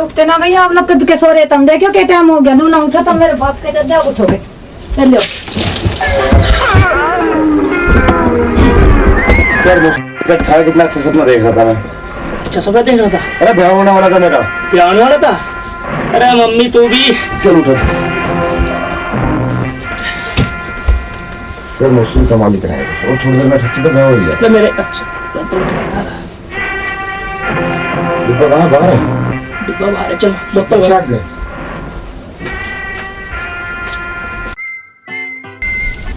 उठते ना भैया, आप लोग कद के सो रहे, तुम देखो क्या टाइम हो गया। नू ना उठा तो मेरे बाप के जब जाओ उठोगे। चलो यार कितना अच्छा सपना देख रहा था मैं। अच्छा सपना देख रहा था? अरे ब्याह होने वाला था मेरा। ब्याह होने वाला था? अरे मम्मी तू भी चल उठो यार, मौसम का मालिक रहेगा और थोड़ी देर में ठक्की तो ब्याह हो गया। मेरे अच्छा डिब्बा कहाँ बाहर है? डिब्बा बाहर है, चलो डॉक्टर छाट दे।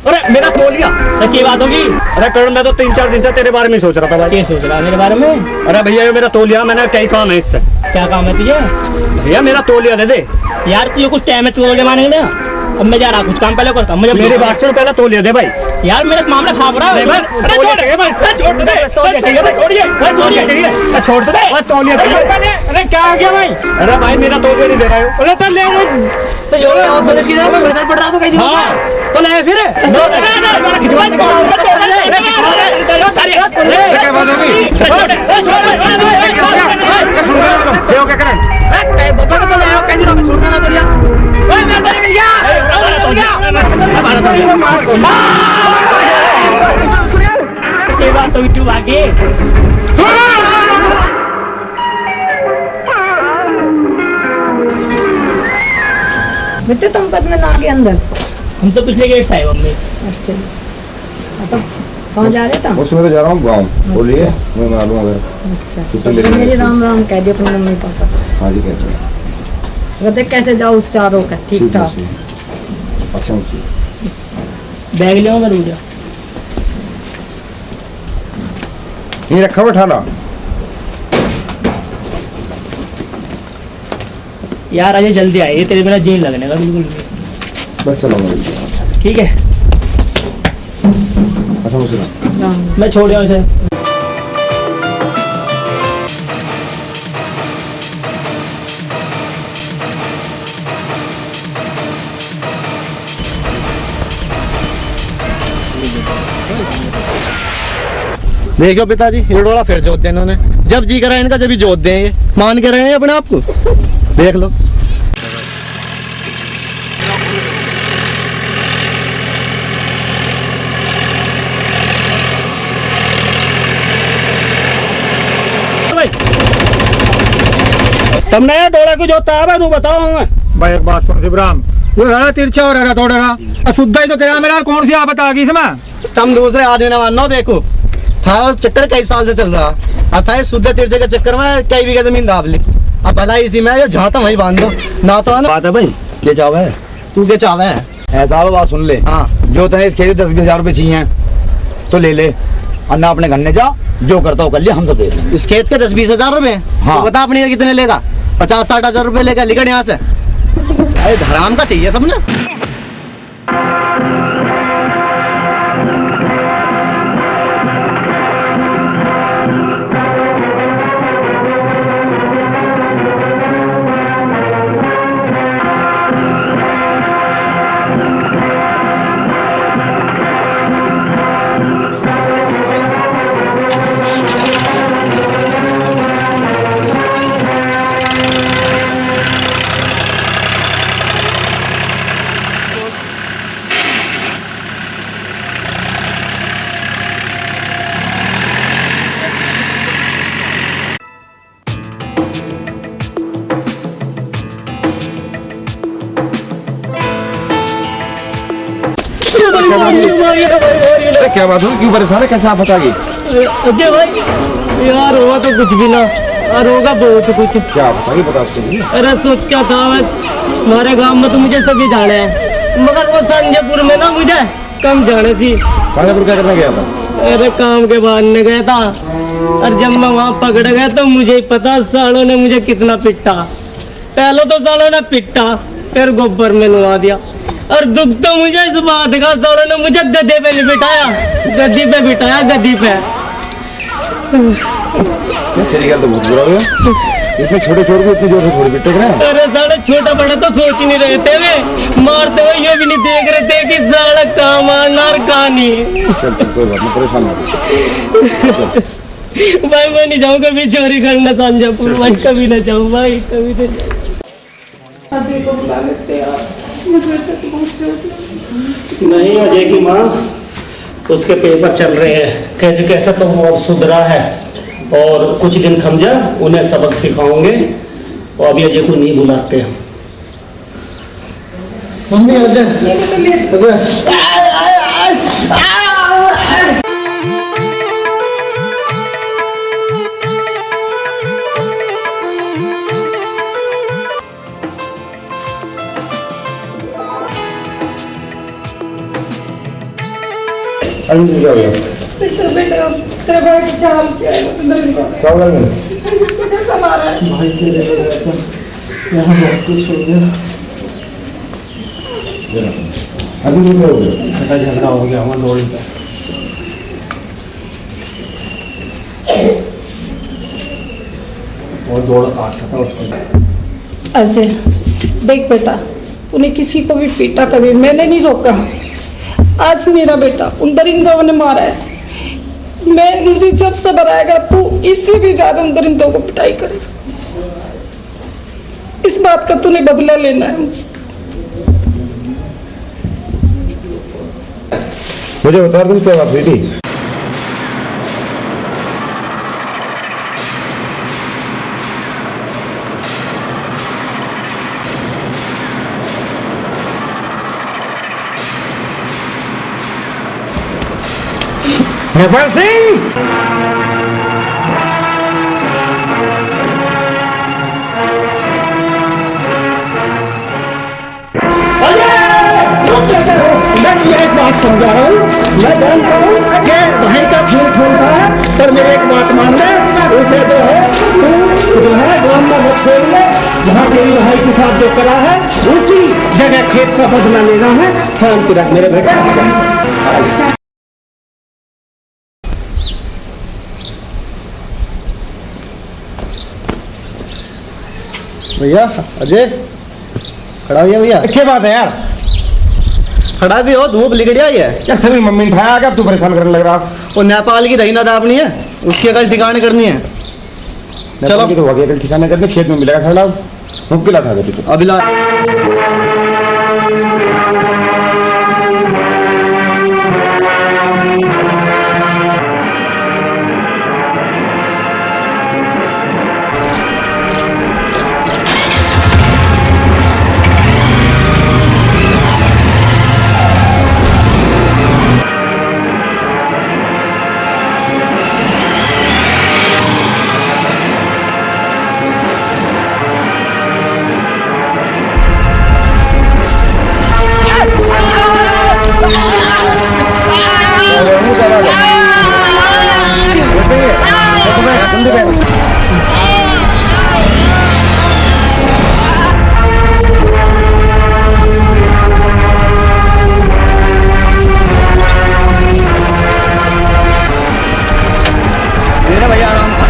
अरे मेरा तौलिया। क्या बात होगी? अरे करण, मैं तो 3-4 दिन से तेरे बारे में सोच रहा था भाई। क्या सोच रहा है मेरे बारे में? अरे भैया ये मेरा तौलिया, मैंने कई काम है इससे। क्या काम है तुझे? भैया मेरा तौलिया दे दे यार। तुझे कुछ टाइम है तौलिया मानेंगे ना? अब मैं जा रहा कुछ काम पहले करता हूँ। मुझे मेरी बात सुन, पहले तौलिया दे भाई। यार मेरा मामला खराब रहा है। छोड़ दे तौलिया। अरे क्या हो गया भाई? अरे भाई मेरा तौलिया नहीं दे रहा है। अरे तो ले लो। तो जो है और इसकी जगह पे मेरे सर पड़ रहा तो कई दिनों से तो ले फिर क्या बात होगी? क्या करण? बाबा को तो ले आओ, कई दिनों में छोड़ना ना करिया। ओए मेरा तो मिल गया। ये बात तो क्यों आगे? बेटे तुम कद में ना आगे अंदर। हम तो पिछले गेट से आए मम्मी। अच्छा तो कहाँ जा रहे तुम? उसमें तो जा रहा हूँ गाँव। बोलिए मैं मालूम अगर। अच्छा कितना तो मेरी राम राम कह दिया तुमने मम्मी पापा। हाँ जी कहते हैं। कहते कैसे जाओ उस चारों का ठीक ठाक। अच्छा मुझे बैग ले आओ मैं रुक जा। ये रखा हुआ ठाला। यार अजय जल्दी आइए, तेरे बिना जीन लगने का बिल्कुल भी। बस चलो ठीक है अच्छा मुझे मैं छोड़ रहा हूँ इसे। देखो पिताजी, हिड़ोड़ा फिर जोत दे इन्होंने। जब जी करा इनका जब भी जोत दें, ये मान के रहे हैं अपने आप को। देख लो तुमने ये डोरा को जोता है भाई, बताओ हमें। भाई एक बात सुन इब्राहिम, वो सारा तिरछा हो रहा थोड़ा सा शुद्ध ही तो तेरा मेरा कौन सी आफत आ गई इसमें? तुम दूसरे आदमी ना मानो। देखो था चक्कर कई साल से चल रहा, और था शुद्ध तिरछे के चक्कर में कई बीघा जमीन दाब ली। अब भला इसी में ये जहाँ वहीं बांध दो ना। तो बात है भाई, क्या चावे है तू? क्या चावे है? ऐसा बात सुन ले। हाँ जो तने इस खेत 10-20 हजार रुपए चाहिए तो ले ले, और ना अपने घर में जा, जो करता हो कर लिया, हम सब देख लेंगे। इस खेत के 10-20 हजार रुपए। हाँ। तो बता अपने कितने लेगा? 50-60 हजार रुपए लेगा। निकल यहाँ से। अरे धराम का चाहिए सब ना। क्या बात हुई? क्यों परेशान है? कैसे आफत आ गई? अजय भाई यार हुआ तो कुछ भी ना, और होगा बहुत कुछ। क्या आफत आ गई बता उसके। अरे सोच क्या था, मैं हमारे गांव में तो मुझे सभी जाने हैं, मगर वो संजयपुर में ना मुझे कम जाने सी। संजयपुर क्या करने गया था? अरे काम के बाद में गया था, और जब मैं वहाँ पकड़ गया तो मुझे ही पता सालों ने मुझे कितना पिटा। पहले तो सालों ने पिटा, फिर गोबर में नुआ दिया, और दुख तो मुझे इस बात का सालों ने मुझे गद्दे पे नहीं बिठाया, गद्दी पे बिठाया, गद्दी पे। तेरी गल तो बहुत बुरा हुआ। इतने छोटे छोटे को इतनी जोर से थोड़ी पिटे रहे। अरे साले छोटा बड़ा तो सोच ही नहीं रहे थे, वे मारते हुए ये भी नहीं देख रहे थे कि साला कहाँ मारना और कहाँ नहीं। चल कोई बात नहीं, परेशान मत हो। भाई मैं नहीं जाऊँ कभी चोरी करना सांझापुर, भाई कभी ना जाऊँ भाई, कभी ना जाऊँ। अजय को बुला लेते आप, मुझे से तो बहुत चोट लगी। नहीं अजय की माँ, उसके पेपर चल रहे हैं, कैसे कैसे तो वो अब सुधरा है, और कुछ दिन थम जा, उन्हें सबक सिखाओगे, और अभी अजय को नहीं बुलाते हैं। मम्मी अजय बेटा बेटा तेरे भाई का क्या हाल किया है अंदर का? इसको कैसा मारा है? भाई तेरे यहाँ बहुत कुछ हो गया, छोटा झगड़ा हो गया हमारा दौड़ का। और दौड़ काटा था उसको। अजय देख बेटा, तूने किसी को भी पीटा कभी, मैंने नहीं रोका। आज मेरा बेटा उन दरिंदों ने मारा है, मुझे जब सबर आएगा तू इससे भी ज्यादा उन दरिंदों को पिटाई करेगा। इस बात का तूने बदला लेना है मुझसे। मुझे बता तुम क्या बात हुई थी? नेपाल सिंह, मैं एक बात समझा रहा हूँ, मैं जानता हूँ कि भाई का झूठ बोलता है, पर मेरे एक बात मान ले, उसे जो है तू जो है गांव में मत छोड़ ले, जहाँ तेरी भाई के साथ जो करा है ऊंची जगह खेत का बदला लेना है। शांति रख मेरे बेटा। भैया अजय खड़ा हो गया भैया। क्या बात है यार? खड़ा भी हो, धूप लिगड़ आई है। क्या सभी मम्मी ने उठाया, क्या तू परेशान करने लग रहा? वो नेपाल की दही ना दाबनी है, उसकी अकल ठिकाने करनी है। चलो तो वगैरह ठिकाने करने खेत में मिलेगा खड़ा, मुमकिन उठा देती अभी ला भैया आराम से।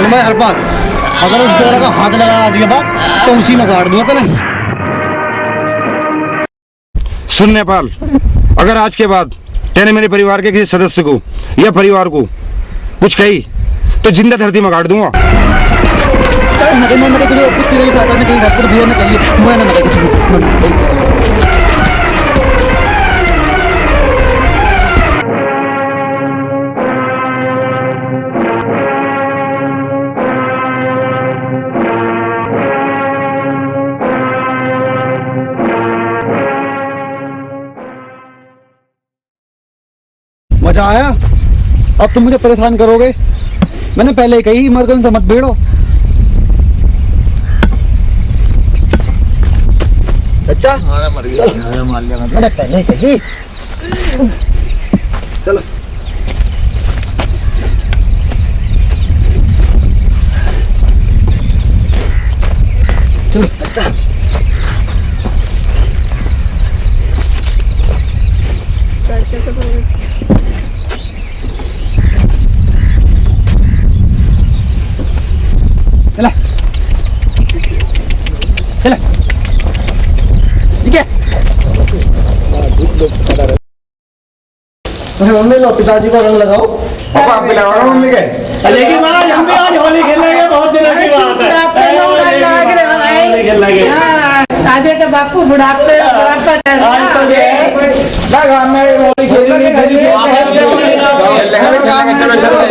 मैं हर बात अगर उस जोड़ा का हाथ लगा आज के बाद तो उसी में काट दूंगा। कल सुन नेपाल, अगर आज के बाद तेने मेरे परिवार के किसी सदस्य को या परिवार को कुछ कही तो जिंदा धरती में काट दूंगा। मजा आया? अब तुम मुझे परेशान करोगे? मैंने पहले ही कही मर्दों से मत भिड़ो। अच्छा मर गया, मैंने पहले ही कही। चलो चलो अच्छा। चला चला ठीक है। मम्मी लो पिताजी को रंग लगाओ। पापा आप भी लगा रहा हूँ मम्मी के। लेकिन महाराज हम भी आज होली खेलेंगे, बहुत दिनों की बात है। होली खेलेंगे आज के बापू बुढ़ापे बुढ़ापा आज तो ये होली खेलेंगे। चलो चलो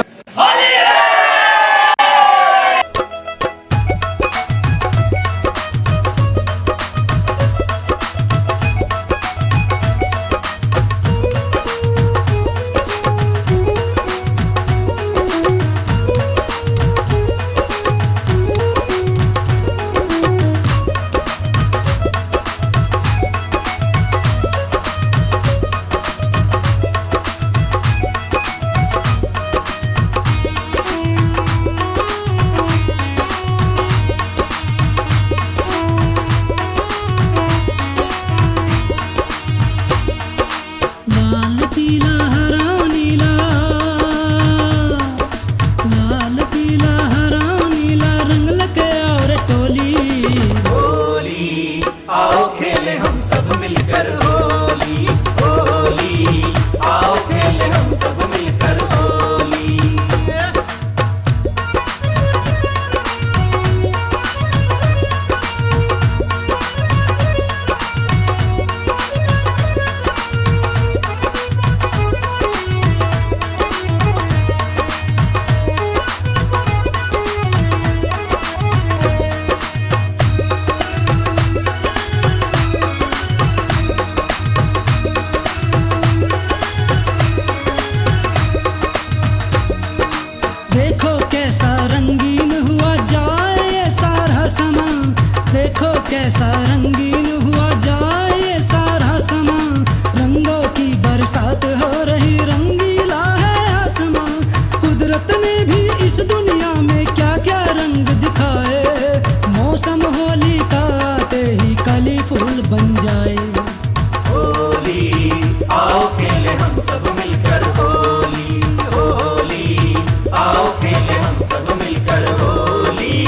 कैसा रंगीन हुआ जाए ये सारा समा, रंगों की बरसात हो रही रंगीला है आसमां। कुदरत ने भी इस दुनिया में क्या क्या रंग दिखाए, मौसम होली का आते ही कली फूल बन जाए। होली आओ खेले हम सब मिलकर होली, होली आओ खेले हम सब मिलकर होली।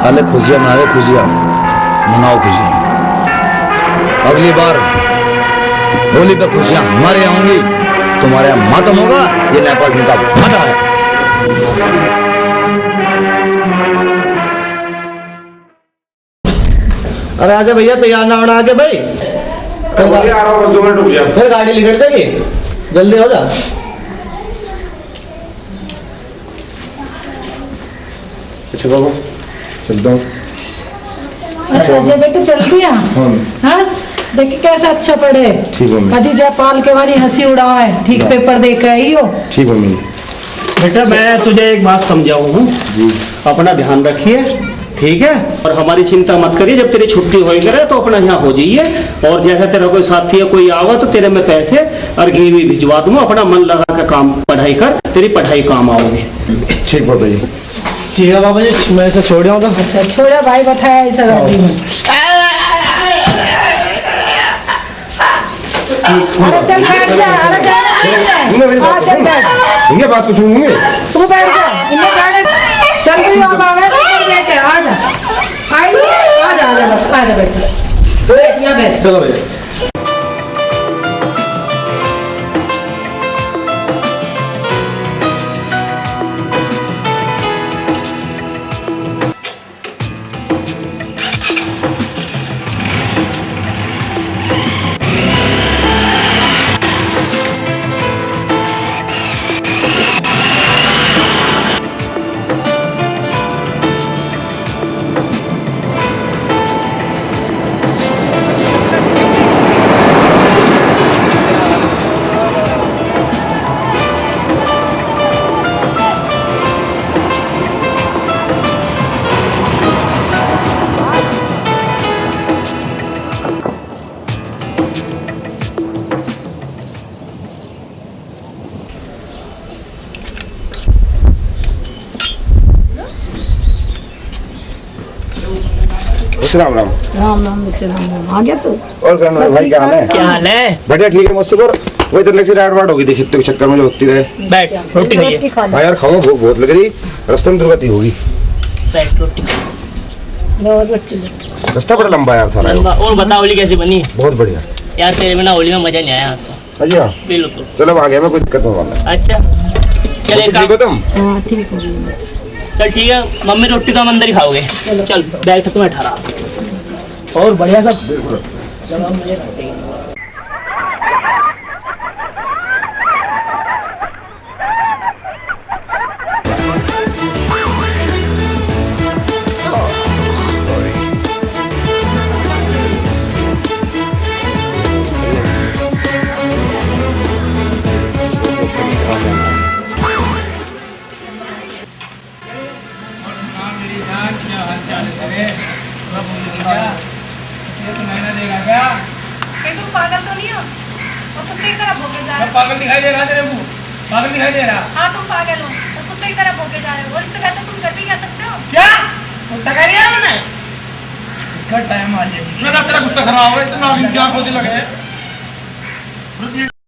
साले खुशियाँ मना रहे, खुशियाँ मनाओ, खुशियाँ। अगली बार होली पे खुशियाँ हमारे यहाँ होंगी, तुम्हारे यहाँ मातम होगा। ये नेपाल सिंह का मजा है। अरे आजा भैया, तैयार ना होना आगे भाई। आ रहा हूँ, बस 2 मिनट रुक जा। फिर गाड़ी लिखट जाएगी, जल्दी हो जा। अच्छा बाबू, चलता हूँ। अच्छा जे बेटे चल दिया। हाँ देखिए कैसा अच्छा पढ़े। ठीक है मम्मी। कभी जयपाल के बारी हंसी उड़ावा है, ठीक पेपर दे के आई हो। ठीक है मम्मी। बेटा मैं तुझे एक बात समझाऊं हूँ, अपना ध्यान रखिए, ठीक है? और हमारी चिंता मत करिए, जब तेरी छुट्टी होई करे तो अपना यहाँ हो जाइए। और जैसा तेरा कोई साथी या कोई आवा तो तेरे में पैसे और घी भी भिजवा दूंगा। अपना मन लगा कर काम पढ़ाई कर, तेरी पढ़ाई काम आओगे। ठीक बाबा जी। ठीक है बाबा जी, मैं इसे छोड़ आऊँ तो। अच्छा छोड़ा भाई बैठाया ऐसा गाड़ी में। अरे चल बैठ जा, अरे जा हाँ चल बैठ। इनके बात को सुनूंगे। तू बैठ जा, इन्हें गाड़ी चल रही हो बाबा, बैठ आ जा, आई आ जा बस आ जा, बैठ यहाँ बैठ। चलो भैया। राम राम। राम राम बेटे राम राम। आ गया तू? और करना भाई, क्या हाल है? क्या हाल है? बढ़िया ठीक है मस्त। पर वही तो लेक्सी राइड वाड होगी थी, खित्ते के चक्कर में जो होती रहे। बैठ रोटी खाइए। रोटी खा ले। हाँ यार खाओ, भूख बहुत लग रही। रास्ते में दुर्गति होगी। बैठ रोटी लो रोटी ले। रास्ता बड़ा लंबा यार था। खा। और बता होली कैसी बनी? बहुत बढ़िया यार तेरे बिना होली में मजा नहीं आया तो। अच्छा बिल्कुल। चलो आ गया मैं, कोई दिक्कत नहीं वाला। अच्छा चल एक ठीक हो तुम? हाँ ठीक है। चल ठीक है, मम्मी रोटी तो हम अंदर ही खाओगे। चल बैठ तुम्हें ठहरा। और बढ़िया सब। तुम पागल तो नहीं हो? और कुत्ते की तरह भोगे जा रहे हो। पागल दिखाई दे रहा तेरे को? पागल दिखाई दे रहा? हाँ तुम पागल हो और कुत्ते की तरह भोगे जा रहे हो। और इससे बेहतर तुम गलती कर सकते हो। क्या गुस्सा कर रहा है? मैंने इसका टाइम आ जाएगा। तेरा गुस्सा खराब है, इतना इंसान को लगे।